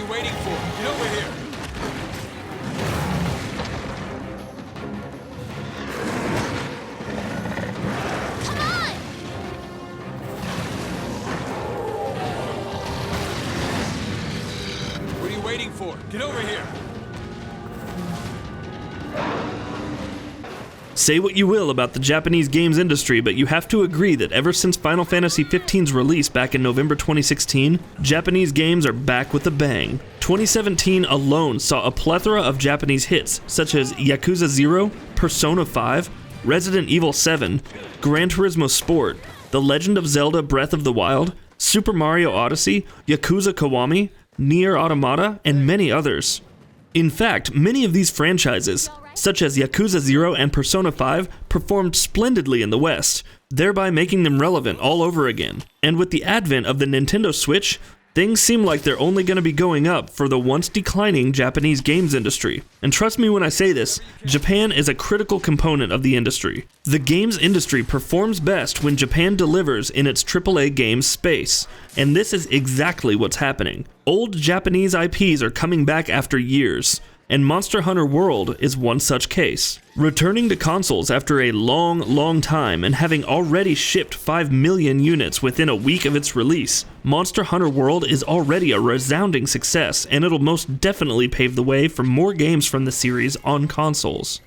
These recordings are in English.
you waiting for? Get over here! Come on! What are you waiting for? Get over here! Say what you will about the Japanese games industry, but you have to agree that ever since Final Fantasy XV's release back in November 2016, Japanese games are back with a bang. 2017 alone saw a plethora of Japanese hits, such as Yakuza 0, Persona 5, Resident Evil 7, Gran Turismo Sport, The Legend of Zelda Breath of the Wild, Super Mario Odyssey, Yakuza Kiwami, Nier Automata, and many others. In fact, many of these franchises, such as Yakuza 0 and Persona 5, performed splendidly in the West, thereby making them relevant all over again. And with the advent of the Nintendo Switch, things seem like they're only going to be going up for the once declining Japanese games industry. And trust me when I say this, Japan is a critical component of the industry. The games industry performs best when Japan delivers in its AAA games space, and this is exactly what's happening. Old Japanese IPs are coming back after years, and Monster Hunter World is one such case. Returning to consoles after a long time and having already shipped 5 million units within a week of its release, Monster Hunter World is already a resounding success, and it'll most definitely pave the way for more games from the series on consoles.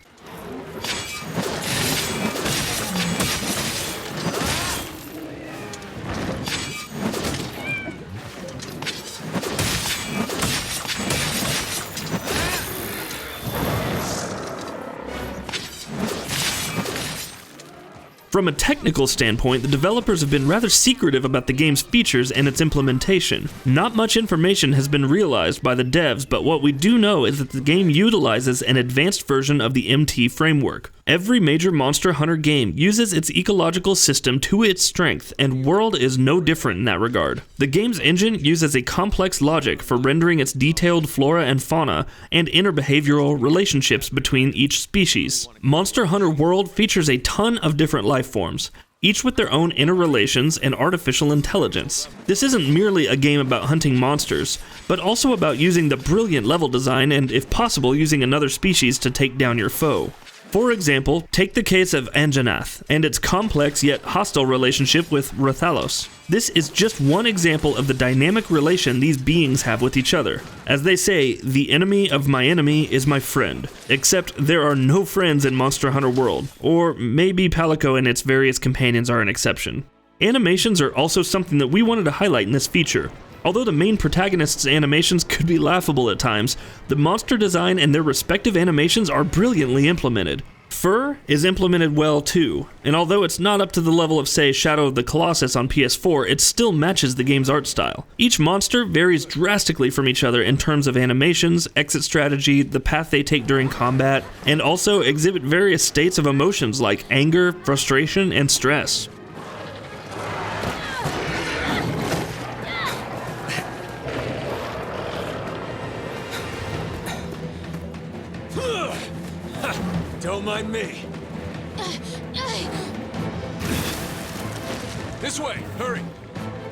From a technical standpoint, the developers have been rather secretive about the game's features and its implementation. Not much information has been realized by the devs, but what we do know is that the game utilizes an advanced version of the MT framework. Every major Monster Hunter game uses its ecological system to its strength, and World is no different in that regard. The game's engine uses a complex logic for rendering its detailed flora and fauna and interbehavioral relationships between each species. Monster Hunter World features a ton of different life forms, each with their own interrelations and artificial intelligence. This isn't merely a game about hunting monsters, but also about using the brilliant level design and, if possible, using another species to take down your foe. For example, take the case of Anjanath and its complex yet hostile relationship with Rathalos. This is just one example of the dynamic relation these beings have with each other. As they say, the enemy of my enemy is my friend. Except there are no friends in Monster Hunter World, or maybe Palico and its various companions are an exception. Animations are also something that we wanted to highlight in this feature. Although the main protagonist's animations could be laughable at times, the monster design and their respective animations are brilliantly implemented. Fur is implemented well too, and although it's not up to the level of, say, Shadow of the Colossus on PS4, it still matches the game's art style. Each monster varies drastically from each other in terms of animations, exit strategy, the path they take during combat, and also exhibit various states of emotions like anger, frustration, and stress. Don't mind me. This way, hurry.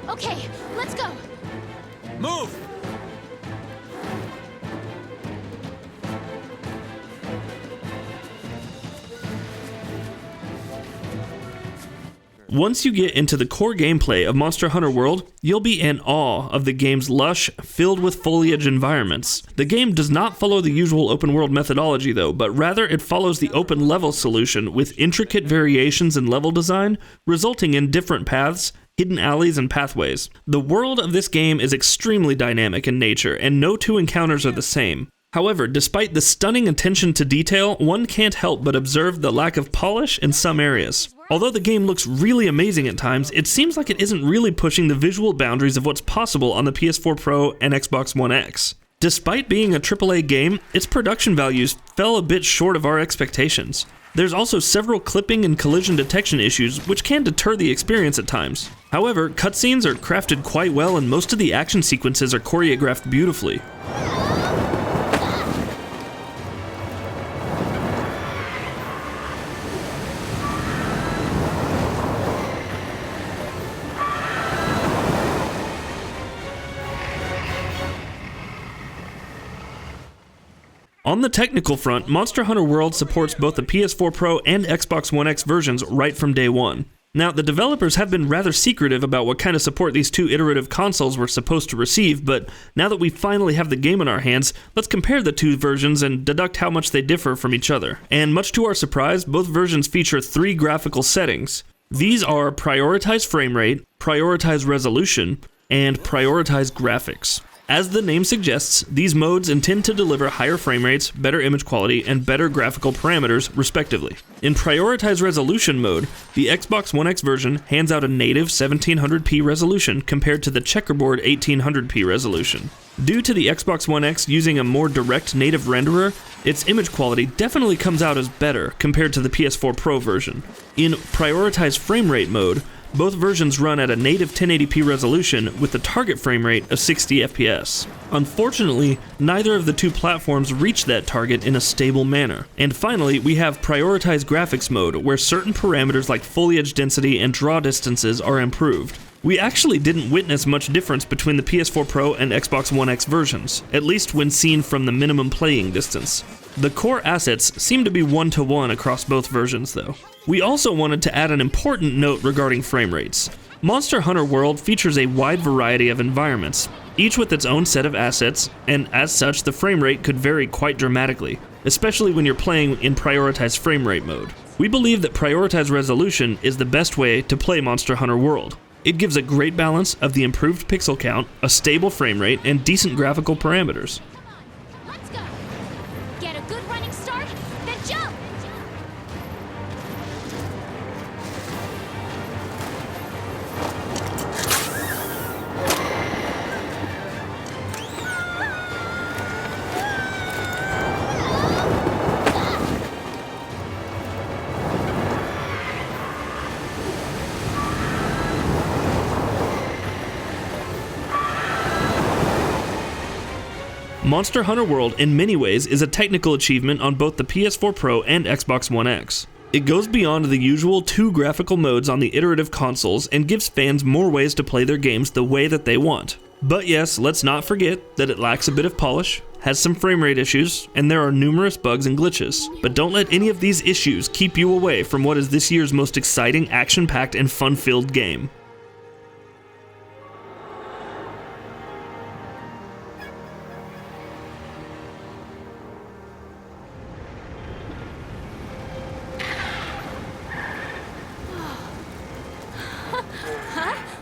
Okay, let's go. Move! Once you get into the core gameplay of Monster Hunter World, you'll be in awe of the game's lush, filled with foliage environments. The game does not follow the usual open world methodology though, but rather it follows the open level solution with intricate variations in level design, resulting in different paths, hidden alleys, and pathways. The world of this game is extremely dynamic in nature, and no two encounters are the same. However, despite the stunning attention to detail, one can't help but observe the lack of polish in some areas. Although the game looks really amazing at times, it seems like it isn't really pushing the visual boundaries of what's possible on the PS4 Pro and Xbox One X. Despite being a AAA game, its production values fell a bit short of our expectations. There's also several clipping and collision detection issues which can deter the experience at times. However, cutscenes are crafted quite well and most of the action sequences are choreographed beautifully. On the technical front, Monster Hunter World supports both the PS4 Pro and Xbox One X versions right from day one. Now, the developers have been rather secretive about what kind of support these two iterative consoles were supposed to receive, but now that we finally have the game in our hands, let's compare the two versions and deduct how much they differ from each other. And much to our surprise, both versions feature 3 graphical settings. These are prioritize frame rate, prioritize resolution, and prioritize graphics. As the name suggests, these modes intend to deliver higher frame rates, better image quality, and better graphical parameters, respectively. In Prioritize Resolution mode, the Xbox One X version hands out a native 1700p resolution compared to the checkerboard 1800p resolution. Due to the Xbox One X using a more direct native renderer, its image quality definitely comes out as better compared to the PS4 Pro version. In Prioritize Frame Rate mode, both versions run at a native 1080p resolution with the target frame rate of 60 FPS. Unfortunately, neither of the two platforms reach that target in a stable manner. And finally, we have Prioritize Graphics mode, where certain parameters like foliage density and draw distances are improved. We actually didn't witness much difference between the PS4 Pro and Xbox One X versions, at least when seen from the minimum playing distance. The core assets seem to be one-to-one across both versions though. We also wanted to add an important note regarding frame rates. Monster Hunter World features a wide variety of environments, each with its own set of assets, and as such the frame rate could vary quite dramatically, especially when you're playing in Prioritize Frame Rate mode. We believe that Prioritize Resolution is the best way to play Monster Hunter World. It gives a great balance of the improved pixel count, a stable frame rate, and decent graphical parameters. Let's go. Get a good running start, then jump. Monster Hunter World in many ways is a technical achievement on both the PS4 Pro and Xbox One X. It goes beyond the usual 2 graphical modes on the iterative consoles and gives fans more ways to play their games the way that they want. But yes, let's not forget that it lacks a bit of polish, has some frame rate issues, and there are numerous bugs and glitches. But don't let any of these issues keep you away from what is this year's most exciting, action-packed, and fun-filled game. Huh?